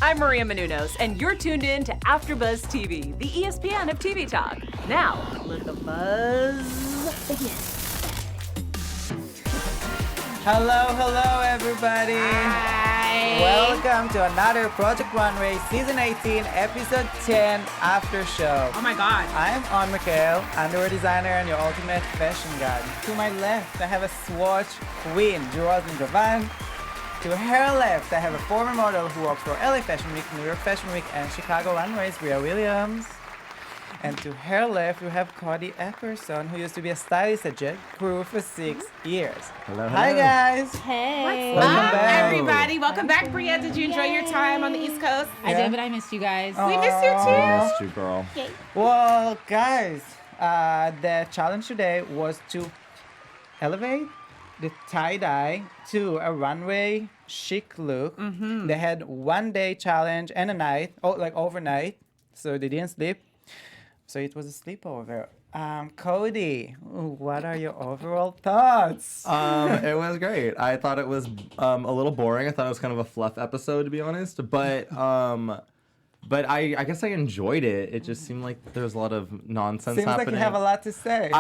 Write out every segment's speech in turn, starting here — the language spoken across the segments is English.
I'm Maria Menounos, and you're tuned in to AfterBuzz TV, the ESPN of TV talk. Now, let the buzz begin. Hello, everybody. Hi. Welcome to another Project Runway Season 18, Episode 10 After Show. Oh my God. I'm Mekhal, underwear designer and your ultimate fashion guide. To my left, I have a swatch queen, JoVonn. To her left, I have a former model who works for LA Fashion Week, New York Fashion Week, and Chicago Runways, Bria Williams. And to her left, we have Cody Epperson, who used to be a stylist at Jet Crew for 6 years. Hello. Hi, guys. Hey. Welcome Hi, back. everybody. Welcome back, Bria. Did you enjoy your time on the East Coast? I did, but I missed you guys. We missed you too. Missed you, girl. Well, guys, the challenge today was to elevate the tie-dye to a runway chic look. Mm-hmm. They had 1 day challenge and a night, overnight, so they didn't sleep. So it was a sleepover. Cody, what are your overall thoughts? It was great. I thought it was a little boring. I thought it was kind of a fluff episode, to be honest. But I guess I enjoyed it. It just seemed like there was a lot of nonsense Seems happening. like you have a lot to say.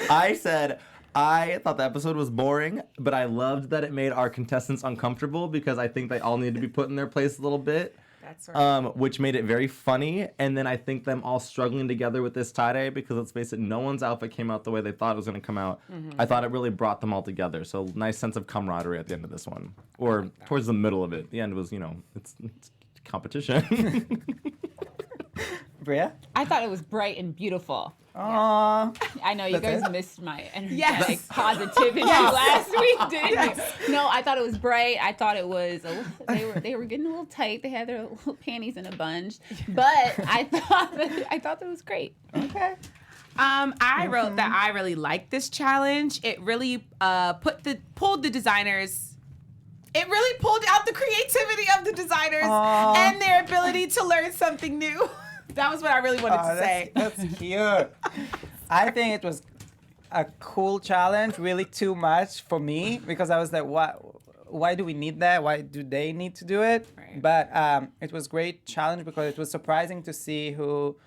I said I thought the episode was boring, but I loved that it made our contestants uncomfortable because I think they all needed to be put in their place a little bit. That's right. Which made it very funny. And then I think them all struggling together with this tie-dye because, let's face it, no one's outfit came out the way they thought it was going to come out. Mm-hmm. I thought it really brought them all together. So nice sense of camaraderie at the end of this one. Or towards the middle of it. The end was, it's competition. Bria? I thought it was bright and beautiful. Aww. I know you That's guys it? missed my Yes. positivity last week, didn't you? No, I thought it was bright. I thought it was they were getting a little tight. They had their little panties in a bunch, but I thought that was great. Okay. I wrote that I really liked this challenge. It really pulled the designers. It really pulled out the creativity of the designers and their ability to learn something new. That was what I really wanted to say. That's cute. I think it was a cool challenge, really too much for me, because I was like, why do we need that? Why do they need to do it? Right. But it was great challenge because it was surprising to see who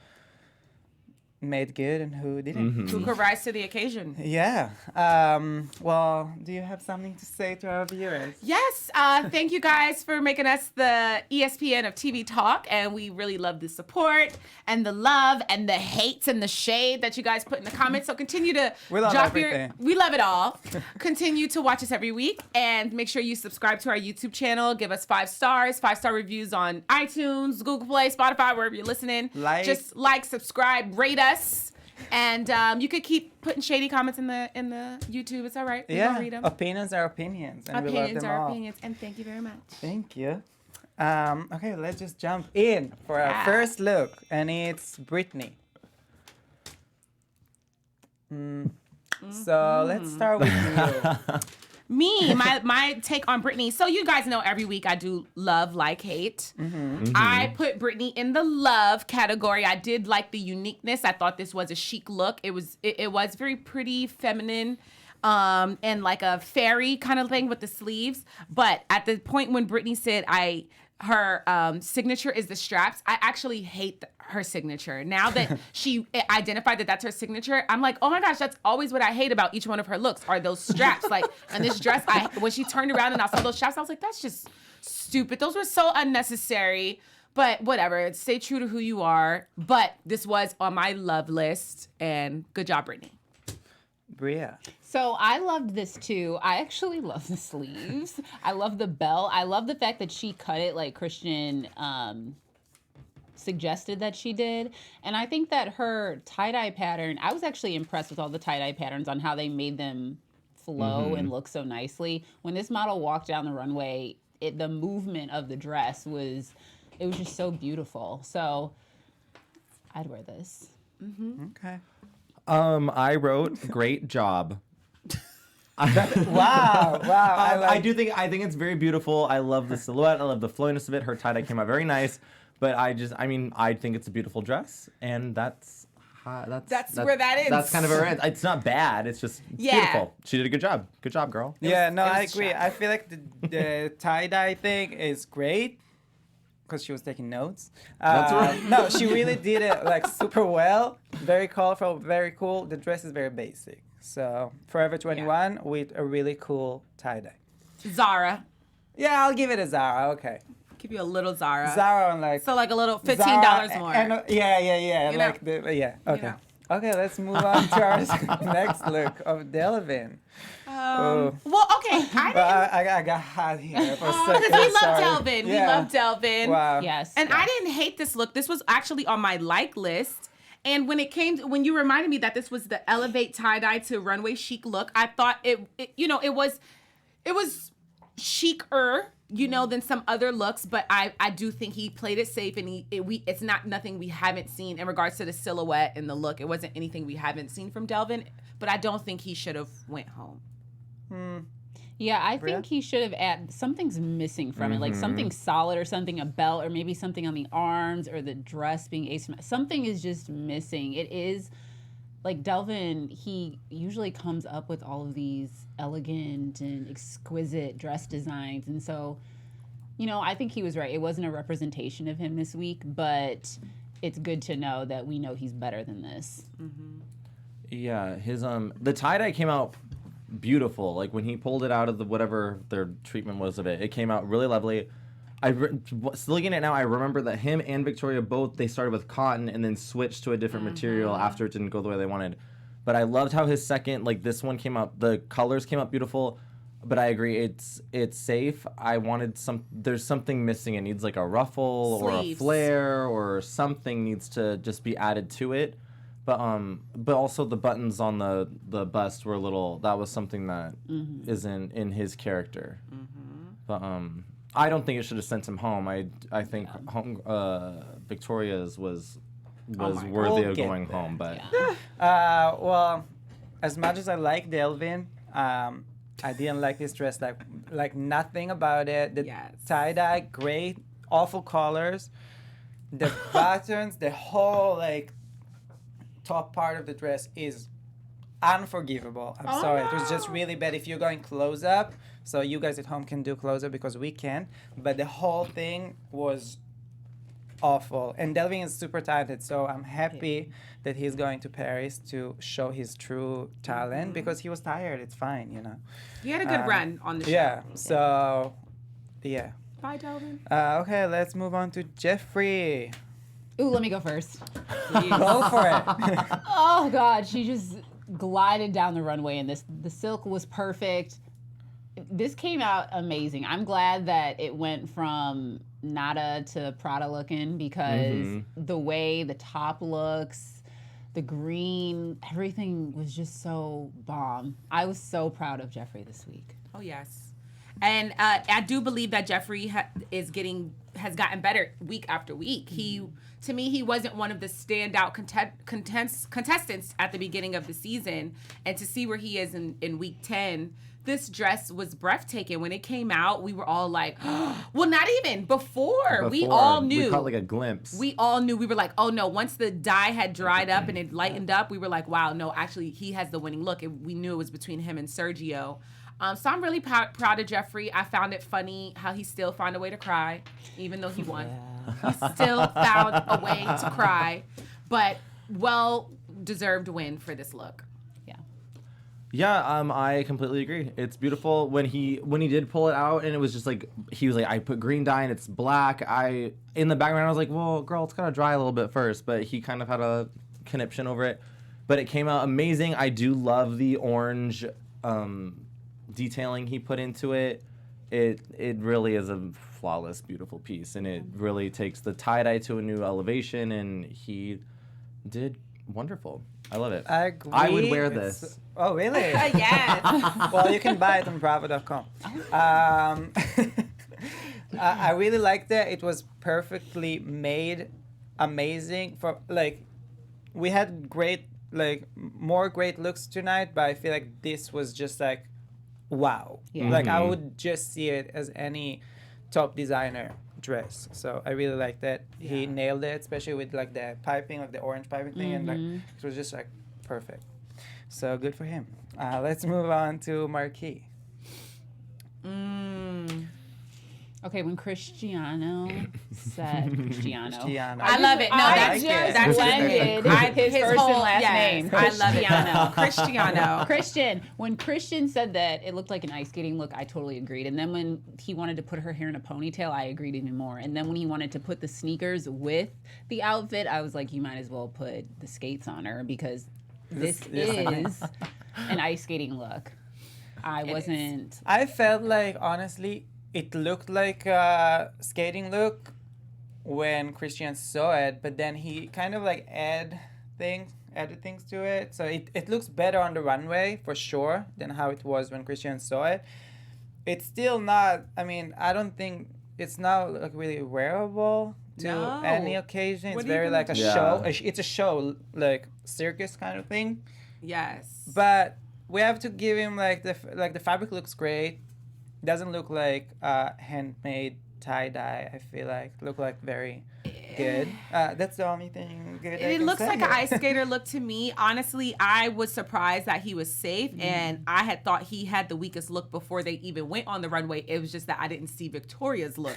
made good and who didn't. Mm-hmm. Who could rise to the occasion? Yeah. Well, do you have something to say to our viewers? Yes, thank you guys for making us the ESPN of TV talk, and we really love the support and the love and the hates and the shade that you guys put in the comments. So continue to We love everything. we love it all. Continue to watch us every week, and make sure you subscribe to our YouTube channel. Give us 5 stars, 5-star reviews on iTunes, Google Play, Spotify, wherever you're listening. Just like, subscribe, rate us. And you could keep putting shady comments in the YouTube. It's all right. We Yeah. don't read them. Opinions are opinions, and we love Opinions them are all. opinions. And thank you very much. Thank you. Okay, let's just jump in for our first look, and it's Britney. So let's start with you. Me, my take on Britney. So you guys know every week I do love, like, hate. I put Britney in the love category. I did like the uniqueness. I thought this was a chic look. It was very pretty, feminine, and like a fairy kind of thing with the sleeves. But at the point when Britney said her signature is the straps, I actually hate her signature. Now that she identified that that's her signature, I'm like, oh my gosh, that's always what I hate about each one of her looks, are those straps. Like, and this dress, when she turned around and I saw those straps, I was like, that's just stupid. Those were so unnecessary. But whatever, stay true to who you are. But this was on my love list, and good job, Britney. Bria. So I loved this too. I actually love the sleeves. I love the belt. I love the fact that she cut it like Christian suggested that she did. And I think that her tie-dye pattern, I was actually impressed with all the tie-dye patterns on how they made them flow and look so nicely. When this model walked down the runway, the movement of the dress was just so beautiful. So I'd wear this. Okay. I wrote great job. Wow. I think it's very beautiful. I love the silhouette. I love the flowiness of it. Her tie-dye came out very nice. But I think it's a beautiful dress, and that's That's where that ends. That's kind of her end. It's not bad. It's just beautiful. She did a good job. Good job, girl. Yeah, no, I was agree. sharp. I feel like the tie-dye thing is great because she was taking notes. That's right. No, she really did it like super well. Very colorful, very cool. The dress is very basic. So Forever 21 with a really cool tie-dye. Zara. Yeah, I'll give it a Zara. Okay. Give you a little Zara. Zara on like So like a little $15 Zara more. And, yeah. You Like okay. know. Okay, let's move on to our next look of Delvin. Well, okay. I got hot here for a second. Because we love sorry. Delvin. We Yeah. love Delvin. Wow. Yes. And I didn't hate this look. This was actually on my like list. And when when you reminded me that this was the Elevate tie-dye to Runway chic look, I thought it was chicer, than some other looks, but I do think he played it safe, and it's not nothing we haven't seen in regards to the silhouette and the look. It wasn't anything we haven't seen from Delvin, but I don't think he should have went home. Yeah, I think he should have added something's missing from it, like something solid or something, a belt or maybe something on the arms or the dress being asymmetrical. Something is just missing. It is like Delvin, he usually comes up with all of these elegant and exquisite dress designs. And so, I think he was right. It wasn't a representation of him this week, but it's good to know that we know he's better than this. Yeah, his the tie-dye came out beautiful. Like when he pulled it out of the whatever their treatment was of it, it came out really lovely. Looking at it now, I remember that him and Victoria both, they started with cotton and then switched to a different material after it didn't go the way they wanted. But I loved how his second, like this one came out, the colors came out beautiful, but I agree, it's safe. I wanted there's something missing. It needs like a ruffle or a Sleeves. flare or something needs to just be added to it. But also the buttons on the bust were a little, that was something that isn't in his character. But I don't think it should have sent him home. I think Victoria's was worthy We'll of get going there. home, but Well, as much as I like Delvin, I didn't like this dress. Like nothing about it. The Yes. tie-dye, great, awful colors. The buttons, the whole top part of the dress is unforgivable. I'm sorry. It was just really bad. If you're going close up, so you guys at home can do close up because we can't. But the whole thing was awful. And Delvin is super talented, so I'm happy that he's going to Paris to show his true talent because he was tired. It's fine, He had a good run on the show. Yeah. So, yeah. Bye, Delvin. Okay, let's move on to Jeffrey. Ooh, let me go first. Go for it. Oh God, she just glided down the runway, and the silk was perfect. This came out amazing. I'm glad that it went from nada to Prada looking because the way the top looks, the green, everything was just so bomb. I was so proud of Jeffrey this week. Oh, yes. And I do believe that Jeffrey has gotten better week after week. To me, he wasn't one of the standout contestants at the beginning of the season. And to see where he is in week 10, this dress was breathtaking. When it came out, we were all like, well, not even before. We all knew. We caught like a glimpse. We all knew. We were like, oh no, once the dye had dried up and it lightened up, we were like, wow, no, actually he has the winning look. And we knew it was between him and Sergio. So I'm really proud of Jeffrey. I found it funny how he still found a way to cry, even though he won. He still found a way to cry, but well-deserved win for this look. Yeah. Yeah, I completely agree. It's beautiful when he did pull it out, and it was just like he was like, I put green dye and it's black. In the background I was like, well, girl, it's gotta dry a little bit first, but he kind of had a conniption over it. But it came out amazing. I do love the orange detailing he put into it. It really is a flawless, beautiful piece, and it really takes the tie-dye to a new elevation, and he did wonderful. I love it. I agree. I would wear this. Oh, really? Yes. Well, you can buy it on Bravo.com. I really liked it. It was perfectly made, amazing. We had more great looks tonight, but I feel like this was just wow. Yeah. I would just see it as any top designer dress. So I really like that. He nailed it, especially with like the piping, like the orange piping thing, and like it was just like perfect. So good for him. Let's move on to Marque. Okay, when Cristiano said Cristiano. I love it. No, that's like it. that's blended his first and last name. I love it. Cristiano. Christian. When Christian said that it looked like an ice skating look, I totally agreed. And then when he wanted to put her hair in a ponytail, I agreed even more. And then when he wanted to put the sneakers with the outfit, I was like, you might as well put the skates on her because this is an ice skating look. I felt like, honestly, it looked like a skating look when Christian saw it, but then he kind of like added things to it. So it looks better on the runway for sure than how it was when Christian saw it. It's still not, I mean, I don't think it's not like really wearable to any occasion. It's very like a show. It's a show, like circus kind of thing. Yes. But we have to give him like the fabric looks great. Doesn't look like handmade tie-dye. I feel like look like very good. That's the only thing good. It looks like an ice skater look to me. Honestly, I was surprised that he was safe, and I had thought he had the weakest look before they even went on the runway. It was just that I didn't see Victoria's look.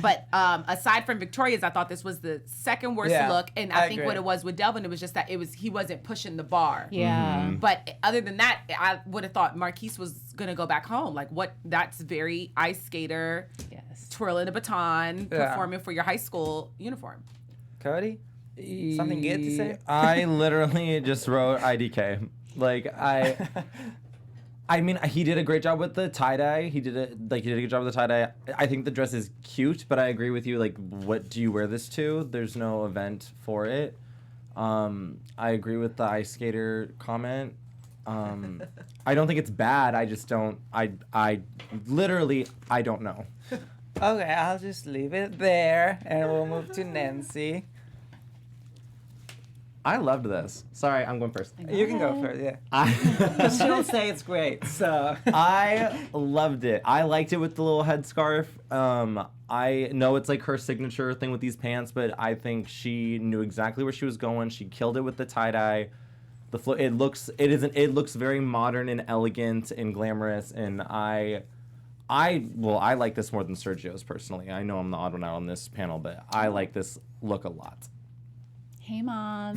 But aside from Victoria's, I thought this was the second worst look, and I think agree. what it was with Delvin, it was just that he wasn't pushing the bar. Yeah. But other than that, I would have thought Marquise was gonna go back home. Like what? That's very ice skater. Yes. Twirling a baton, performing for your high school uniform. Cody, something good to say? I literally just wrote IDK. Like I mean, he did a great job with the tie-dye. He did a good job with the tie-dye. I think the dress is cute, but I agree with you. Like, what do you wear this to? There's no event for it. I agree with the ice skater comment. I don't think it's bad. I just don't. I literally don't know. Okay, I'll just leave it there, and we'll move to Nancy. I loved this. Sorry, I'm going first. You can go first, yeah. She'll say it's great, so. I loved it. I liked it with the little headscarf. I know it's like her signature thing with these pants, but I think she knew exactly where she was going. She killed it with the tie-dye. It looks very modern and elegant and glamorous, and I like this more than Sergio's personally. I know I'm the odd one out on this panel, but I like this look a lot. Hey, Mom.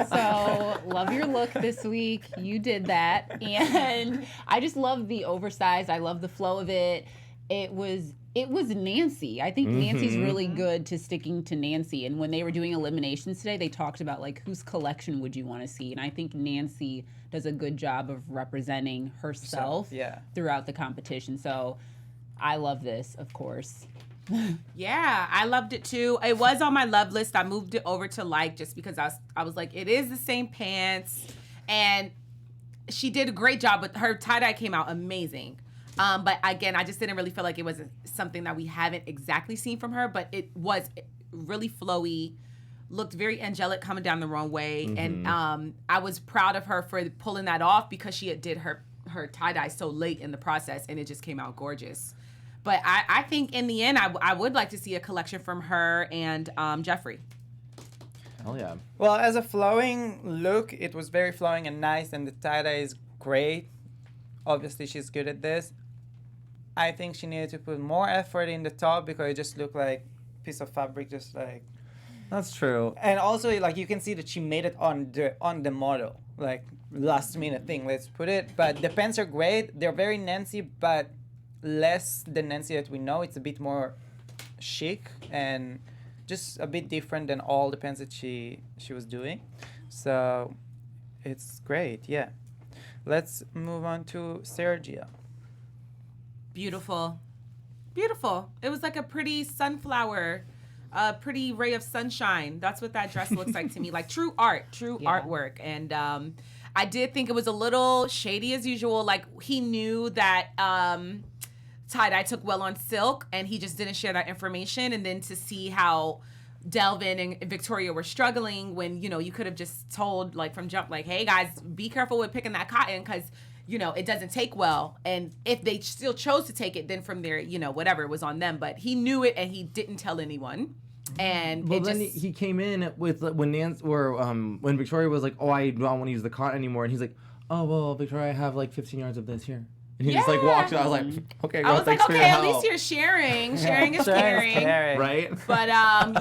So, love your look this week. You did that. And I just love the oversized. I love the flow of it. It was Nancy. I think Nancy's really good to sticking to Nancy. And when they were doing eliminations today, they talked about like whose collection would you want to see? And I think Nancy does a good job of representing herself throughout the competition. So I love this, of course. Yeah, I loved it too. It was on my love list. I moved it over to like just because I was like, it is the same pants. And she did a great job with her tie-dye came out amazing. But again, I just didn't really feel like it was something that we haven't exactly seen from her, but it was really flowy, looked very angelic coming down the runway. And I was proud of her for pulling that off because she had did her tie-dye so late in the process and it just came out gorgeous. But I think in the end, I would like to see a collection from her and Jeffrey. Hell yeah. Well, as a flowing look, it was very flowing and nice, and the tie-dye is great. Obviously, she's good at this. I think she needed to put more effort in the top because it just looked like a piece of fabric, just like... That's true. And also, like, you can see that she made it on the model. Like, last minute thing, let's put it. But the pants are great. They're very Nancy, but less than Nancy that we know. It's a bit more chic and just a bit different than all the pants that she was doing. So it's great, yeah. Let's move on to Sergio. Beautiful. Beautiful. It was like a pretty sunflower, a pretty ray of sunshine. That's what that dress looks like to me. Like true art, artwork. And I did think it was a little shady as usual. Like he knew that tie-dye took well on silk and he just didn't share that information. And then to see how Delvin and Victoria were struggling when, you know, you could have just told like from jump, like, hey guys, be careful with picking that cotton because you know, it doesn't take well. And if they still chose to take it, then from there, you know, whatever, it was on them. But he knew it and he didn't tell anyone. And well, then he came in with when when Victoria was like, "Oh, I don't want to use the cot anymore," and he's like, "Oh well, Victoria, I have like 15 yards of this here." And he just like walked. I was like, "Okay, girl, I was thanks like, for your okay, at help." least you're sharing. Sharing is caring. Right? But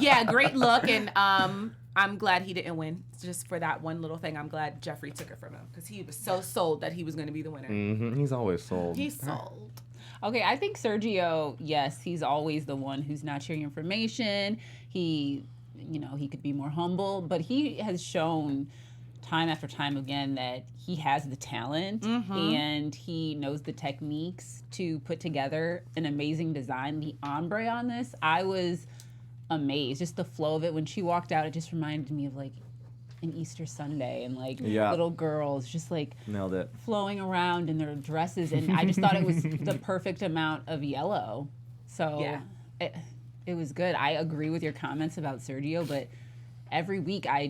yeah, great look, and I'm glad he didn't win. Just for that one little thing, I'm glad Jeffrey took it from him because he was so sold that he was going to be the winner. Mm-hmm. He's always sold. He's sold. Okay, I think Sergio, yes, he's always the one who's not sharing information. He, you know, he could be more humble, but he has shown time after time again that he has the talent and he knows the techniques to put together an amazing design. The ombre on this, I was amazed. Just the flow of it. When she walked out, it just reminded me of like an Easter Sunday and like little girls just like nailed it, flowing around in their dresses, and I just thought it was the perfect amount of yellow. So it was good. I agree with your comments about Sergio, but every week I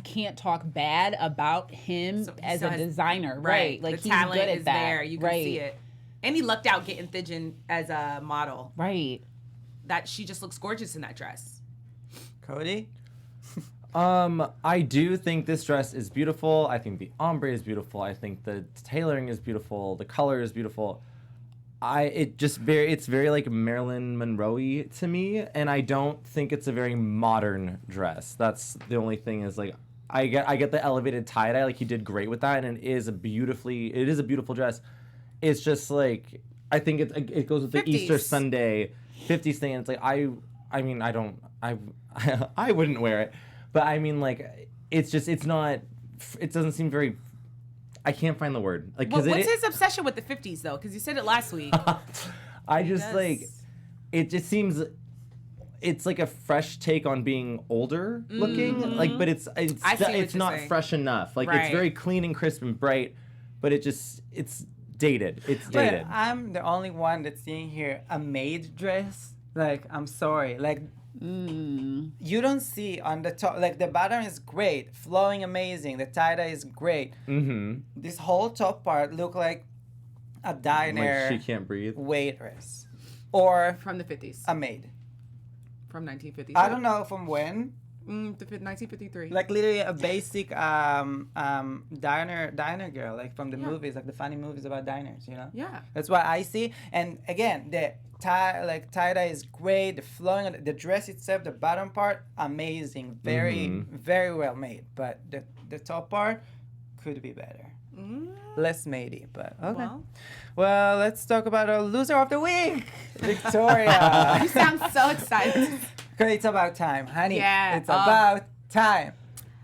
can't talk bad about him as a designer. Right. Like the he's talent good at is that. there. You can see it. And he lucked out getting Thijin as a model. Right. That she just looks gorgeous in that dress. Cody? I do think this dress is beautiful. I think the ombre is beautiful. I think the tailoring is beautiful. The color is beautiful. It's very like Marilyn Monroe-y to me, and I don't think it's a very modern dress. That's the only thing is like I get the elevated tie-dye, like he did great with that, and it is a beautiful dress. It's just like I think it goes with the 50s. Easter Sunday 50s thing, and it's like I wouldn't wear it. But I mean, like, it doesn't seem very, I can't find the word. Like, What's his obsession with the 50s, though? Because you said it last week. It just seems, it's like a fresh take on being older looking. Like, but it's not saying. fresh enough. Like, it's very clean and crisp and bright, but it's dated. It's dated. But I'm the only one that's seeing here a maid dress. Like, I'm sorry. Like, you don't see on the top, like the bottom is great, flowing amazing, the tie-dye is great. This whole top part look like a diner Like she can't breathe. waitress or From the 50s. a maid. From 1953. I don't know from when. 1953. Like literally a basic diner girl, like from the movies, like the funny movies about diners, you know? Yeah. That's what I see. And again, the tie-dye is great, the flowing, the dress itself, the bottom part, amazing. Very, very well made. But the top part could be better. Less matey, but okay. Well, let's talk about our loser of the week, Victoria. You sound so excited. Because it's about time, honey. Yeah. It's about time.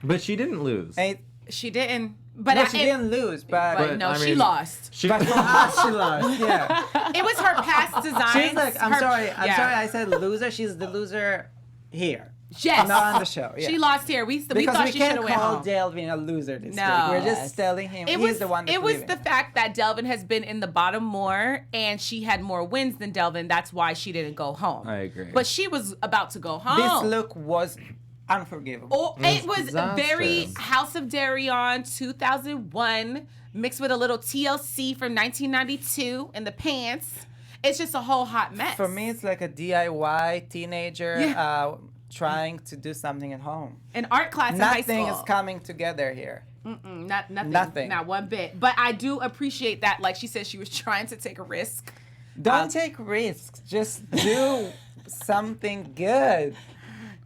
But she didn't lose. And She didn't. But no, she didn't lose, but no, I she mean- lost. she lost. Yeah. It was her past designs. She's like, I'm sorry, yeah. I said loser. She's the loser here. Yes. Not on the show. Yeah. She lost here. We because thought we she should can't have went call home. Delvin a loser this No. week. We're Yes. just telling him It he's was the one that's It was leaving. the fact that Delvin has been in the bottom more, and she had more wins than Delvin. That's why she didn't go home. I agree. But she was about to go home. This look was unforgivable. Oh, it was very disastrous. House of Darion 2001 mixed with a little TLC from 1992 in the pants. It's just a whole hot mess. For me, it's like a DIY teenager trying to do something at home. An art class in high Nothing school. is coming together here. Nothing. Nothing. Not one bit. But I do appreciate that. Like she said, she was trying to take a risk. Don't take risks. Just do something good.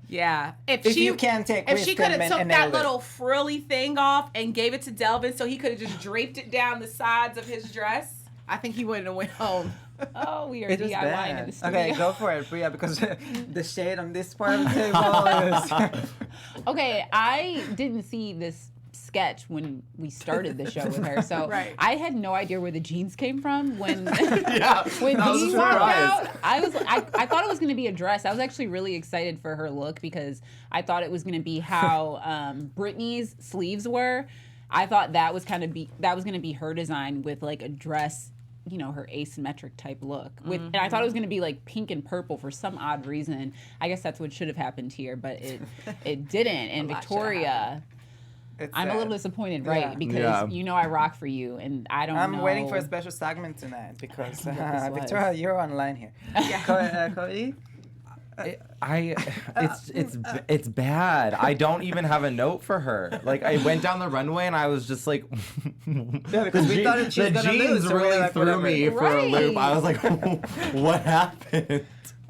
Yeah. If you can take if risks she could have and took nailed that it. little frilly thing off and gave it to Delvin so he could have just draped it down the sides of his dress, I think he wouldn't have went home. Oh, we are It was DIYing in bad. the studio. Okay, go for it, Bria, because the shade on this part of the table is... Okay, I didn't see this sketch when we started the show with her, so Right. I had no idea where the jeans came from when when that was he a walked surprise. out. I thought it was going to be a dress. I was actually really excited for her look because I thought it was going to be how Britney's sleeves were. I thought that was going to be her design with like a dress, you know, her asymmetric type look. And I thought it was going to be like pink and purple for some odd reason. I guess that's what should have happened here, but it didn't. And lot should have Victoria, I'm a little disappointed, right? Yeah. Because Yeah. you know I rock for you, and I don't know. I'm waiting for a special segment tonight because What this was. Victoria, you're online here. Cody? It's bad. I don't even have a note for her. Like I went down the runway and I was just like, Yeah, because we thought that she was the gonna jeans lose, so we were really like, threw whatever. me for a loop. Right. I was like, what happened?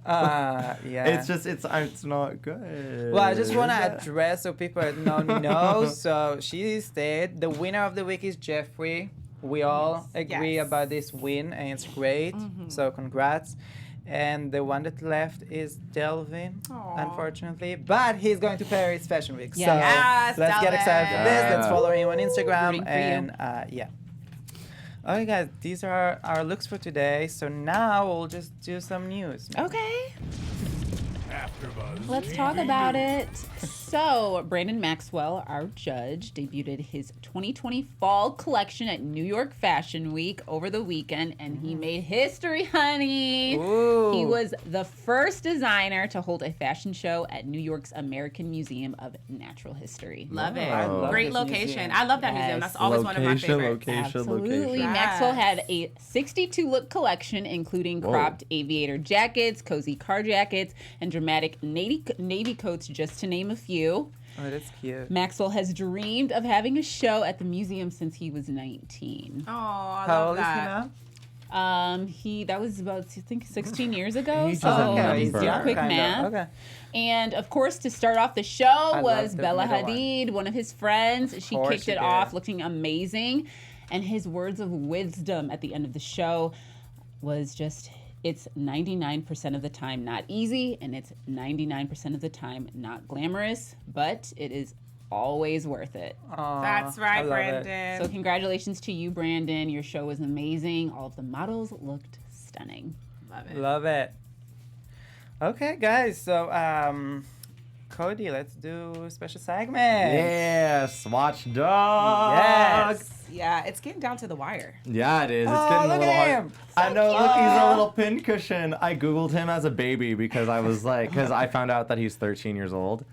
Yeah. It's not good. Well, I just want to address so people know. So she said the winner of the week is Jeffrey. We all agree Yes. about this win, and it's great. So congrats. And the one that left is Delvin, unfortunately. But he's going to Paris Fashion Week. Yes. So Yes, let's get excited for this. Let's Yeah. follow him on Instagram. Rooting for And yeah. Okay, guys, these are our looks for today. So now we'll just do some news. Okay. AfterBuzz Let's TV talk about News. it. So, Brandon Maxwell, our judge, debuted his 2020 fall collection at New York Fashion Week over the weekend, and he made history, honey. Ooh. He was the first designer to hold a fashion show at New York's American Museum of Natural History. Love it. I love Great this location. museum. I love that Yes. museum. That's always one of my favorites. Absolutely. Yes. Maxwell had a 62 look collection, including Whoa. cropped aviator jackets, cozy car jackets, and dramatic navy coats, just to name a few. Oh, that's cute. Maxwell has dreamed of having a show at the museum since he was 19. Oh, I How love old is he that. now? That was about, I think, 16 years ago. He So doesn't Okay, he's remember. young, quick kind of. math. Okay. And of course, to start off the show love was the Bella middle one. Hadid, one of his friends. She course kicked she it did. off looking amazing. And his words of wisdom at the end of the show was just, it's 99% of the time not easy, and it's 99% of the time not glamorous, but it is always worth it. Aw, That's I right, love it. Brandon. So congratulations to you, Brandon. Your show was amazing. All of the models looked stunning. Love it. Love it. Okay, guys. So, Cody, let's do a special segment. Yes, watch dog. Yes. Yeah, it's getting down to the wire. Yeah, it is. It's Oh, getting look a little at hard. him. I know. cute. Look, he's a little pincushion. I googled him as a baby because I was like, because I found out that he's 13 years old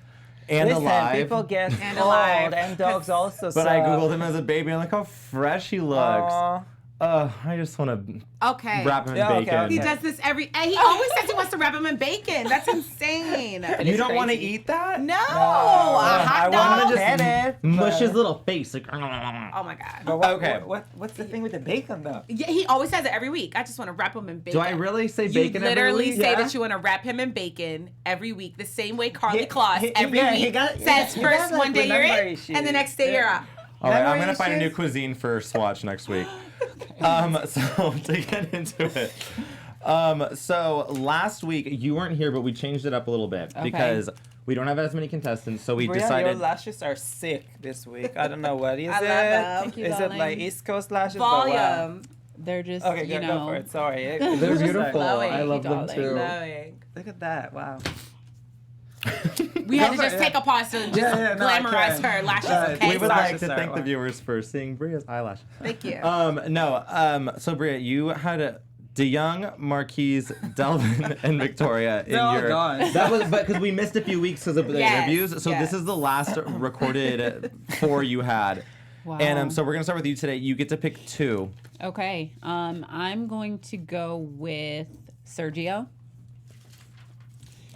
and Listen, alive. people get And old, alive. and dogs also. But I googled him as a baby and look how fresh he looks. Aw. I just want to Okay. wrap him in Yeah, okay, bacon. He okay. does this every. And he always says he wants to wrap him in bacon. That's insane. It You is don't want to crazy. eat that? No, a I hot want dog. to just get it. Mush but- his little face. Like, Oh my god. But what, Okay. what's the thing with the bacon though? Yeah, he always says it every week. I just want to wrap him in bacon. do I really say You bacon literally every week? say Yeah. that you want to wrap him in bacon every week, the same way Carly He- Kloss he- every yeah, week he got- says yeah, he first got, like, one day you're remember in, issues. and the next day you're Yeah. out. All right, I'm Memory gonna find a new issues? cuisine for Swatch next week. So to get into it. So last week you weren't here, but we changed it up a little bit because we don't have as many contestants. So we Bria, decided. your lashes are sick this week. I don't know what is I love it. them. Thank you, Is it darling. like East Coast lashes? But wow. Volume. They're just, Okay, you go know. for it. Sorry. They're beautiful. glowing. I love them Darling. too. Glowing. Look at that. Wow. We had to Go for just it, take yeah. a pause to just no, I glamorize can. her lashes. Right. Okay, We would Lashes like to are thank the wow. viewers for seeing Bria's eyelash. thank you. So Bria, you had DeYoung, Marquise, Delvin, and Victoria in They're all your. gone. That was because we missed a few weeks because of the Yes, interviews. So yes. this is the last recorded 4 you had. Wow. And so we're gonna start with you today. You get to pick 2. Okay. I'm going to go with Sergio.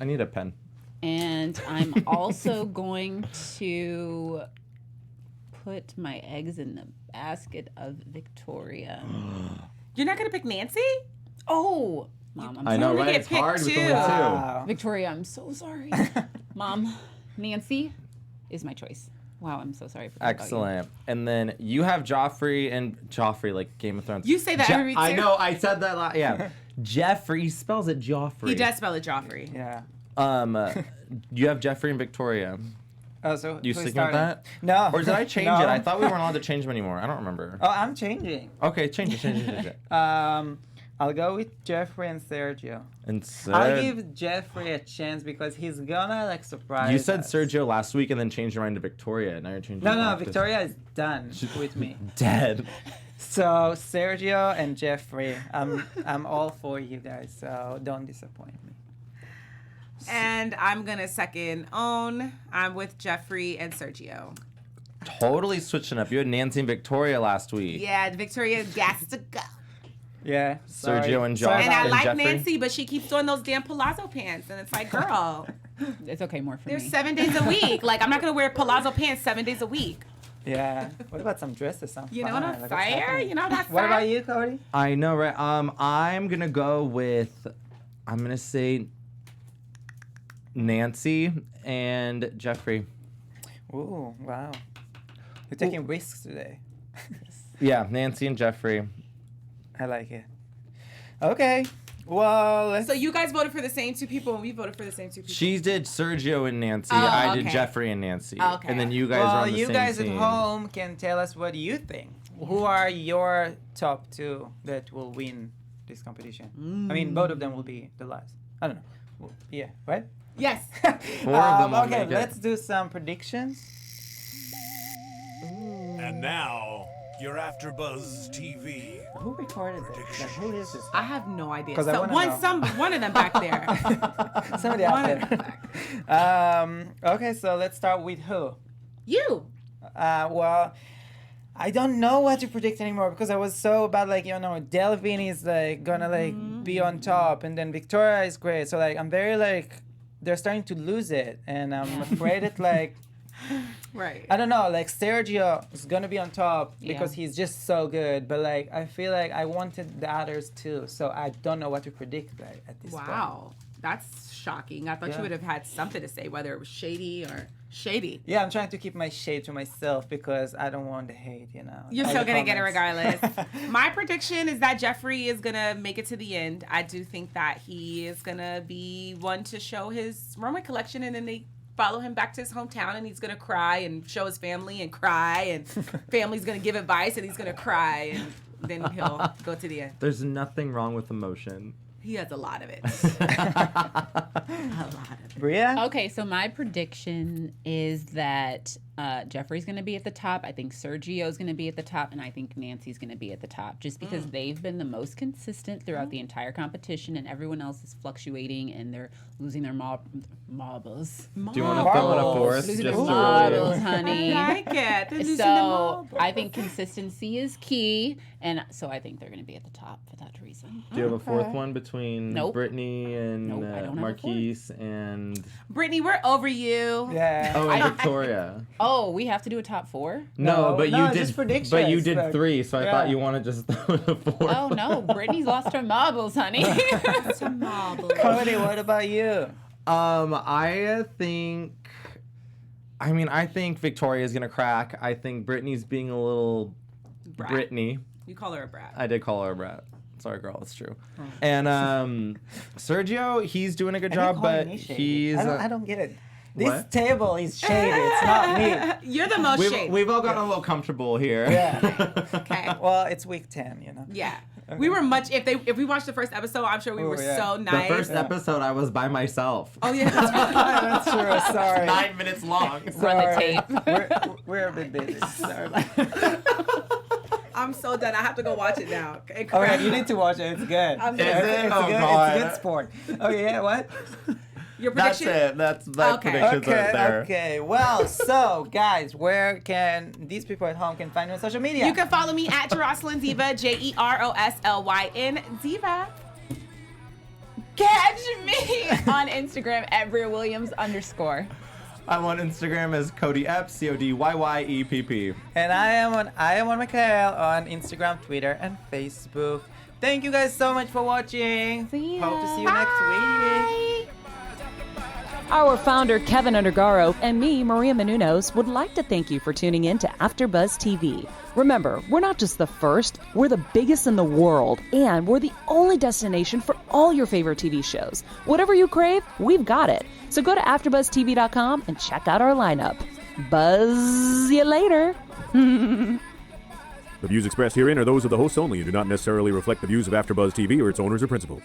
I need a pen. And I'm also going to put my eggs in the basket of Victoria. You're not gonna pick Nancy? Oh, Mom, I'm I know, only right? get It's hard with picked only two. 2. Wow. Victoria, I'm so sorry. Mom, Nancy is my choice. Wow, I'm so sorry for that about you. Excellent. And then you have Joffrey and Joffrey, like Game of Thrones. You say that every week, I too. know. I said that. Yeah. Jeffrey. He spells it Joffrey. He does spell it Joffrey. Yeah. You have Jeffrey and Victoria. Oh, so You who's sticking with starting? that? No. Or did I change No. it? I thought we weren't allowed to change them anymore. I don't remember. Oh, I'm changing. Okay, change it. I'll go with Jeffrey and Sergio. And I'll give Jeffrey a chance because he's gonna like surprise you said us. Sergio last week and then changed your mind to Victoria. Now you're changing No, it no, back to- Victoria is done with me. Dead. So Sergio and Jeffrey, I'm all for you guys. So don't disappoint me. And I'm gonna second own. I'm with Jeffrey and Sergio. totally switching up. You had Nancy and Victoria last week. Yeah, Victoria gas to go. Yeah. Sorry. Sergio and John. And I and like Jeffrey. Nancy, but she keeps doing those damn palazzo pants, and it's like, girl, It's okay, more for there's me. 7 days a week. Like, I'm not gonna wear palazzo pants 7 days a week. Yeah. What about some dresses? Some You know fun? what I'm Like, what's saying? happening? You know what I'm What about saying? you, Cody? I know, right? I'm gonna go with. I'm gonna say Nancy and Jeffrey. Ooh, wow. You're taking risks today. Yeah, Nancy and Jeffrey. I like it. Okay. Well, let's... So you guys voted for the same 2 people, and we voted for the same 2 people. She did Sergio and Nancy. Oh, I did okay. Jeffrey and Nancy. Okay. And then you guys are well, on the you same guys team. at home can tell us what you think. Who are your top 2 that will win this competition? I mean, both of them will be the last. I don't know. Well, yeah, right? Yes. 4 of them will okay, make it. let's do some predictions. And now, your AfterBuzz TV. Who recorded this? Like, who is this? I have no idea. 'Cause I So wanna know. one of them back there. Somebody out there. Okay, so let's start with who? You. Well, I don't know what to predict anymore because I was so bad. Like, you know, Delvin is like gonna like be on top, and then Victoria is great. So like, I'm very like, they're starting to lose it, and I'm afraid that like, Right. I don't know, like Sergio is gonna be on top because Yeah. he's just so good. But like, I feel like I wanted the others too, so I don't know what to predict like, at this point. Wow. That's shocking. I thought Yeah. you would have had something to say, whether it was shady or shady. Yeah, I'm trying to keep my shade to myself because I don't want the hate, you know. You're all still the going to get it comments. regardless. My prediction is that Jeffrey is going to make it to the end. I do think that he is going to be one to show his runway collection, and then they follow him back to his hometown, and he's going to cry and show his family and cry, and family's going to give advice, and he's going to cry, and then he'll go to the end. There's nothing wrong with emotion. He has a lot of it. A lot of it. Bria? Okay, so my prediction is that Jeffrey's going to be at the top. I think Sergio's going to be at the top, and I think Nancy's going to be at the top, just because they've been the most consistent throughout the entire competition, and everyone else is fluctuating, and they're losing their marbles. Do you want to fill in a fourth? Losing Just their to marbles, really... honey. I like it. They're losing So them all. I think consistency is key, and so I think they're going to be at the top for that reason. Do you have a fourth one between Nope. Brittany and Nope, I don't have a Marquise and... Brittany, we're over you. Yeah. Oh, and Victoria. Oh, we have to do a top 4? No, but no, you just did. predictions, But you did like, 3, so I yeah. thought you wanted to just throw in a fourth. Oh no, Brittany's lost her marbles, honey. Cody, what about you? I think. I mean, I think Victoria's gonna crack. I think Brittany's being a little Brat. Brittany. You call her a brat. I did call her a brat. Sorry, girl, it's true. And Sergio, he's doing a good And you job, calling but me shady. he's. I don't get it. This What? table is shady. It's not me. You're the most shady. We've all gotten a little comfortable here. Yeah. Okay. Well, it's week 10, you know. Yeah. We were much if we watched the first episode, I'm sure we were yeah. so The nice. first episode, I was by myself. Oh yeah, that's right. That's true. Sorry. 9 minutes long. Run the Sorry. tape. We're a bit busy. Sorry. I'm so done. I have to go watch it now. And Oh, yeah, cry. you need to watch it. It's good. I'm It's, good. it's, Oh, good. God. It's a good sport. Okay, yeah, what? Your That's prediction? it. That's my Okay. predictions right there. Okay. Well, so guys, where can these people at home can find you on social media? You can follow me at Jeroslyn Diva, Jeroslyn Diva. Catch me on Instagram at Bria Williams _. I'm on Instagram as Cody Epp, CODYYEPP. And I am on Mekhal on Instagram, Twitter, and Facebook. Thank you guys so much for watching. See ya. Hope to see you next week. Our founder, Keven Undergaro, and me, Maria Menounos, would like to thank you for tuning in to AfterBuzz TV. Remember, we're not just the first, we're the biggest in the world, and we're the only destination for all your favorite TV shows. Whatever you crave, we've got it. So go to AfterBuzzTV.com and check out our lineup. Buzz you later. The views expressed herein are those of the hosts only and do not necessarily reflect the views of AfterBuzz TV or its owners or principals.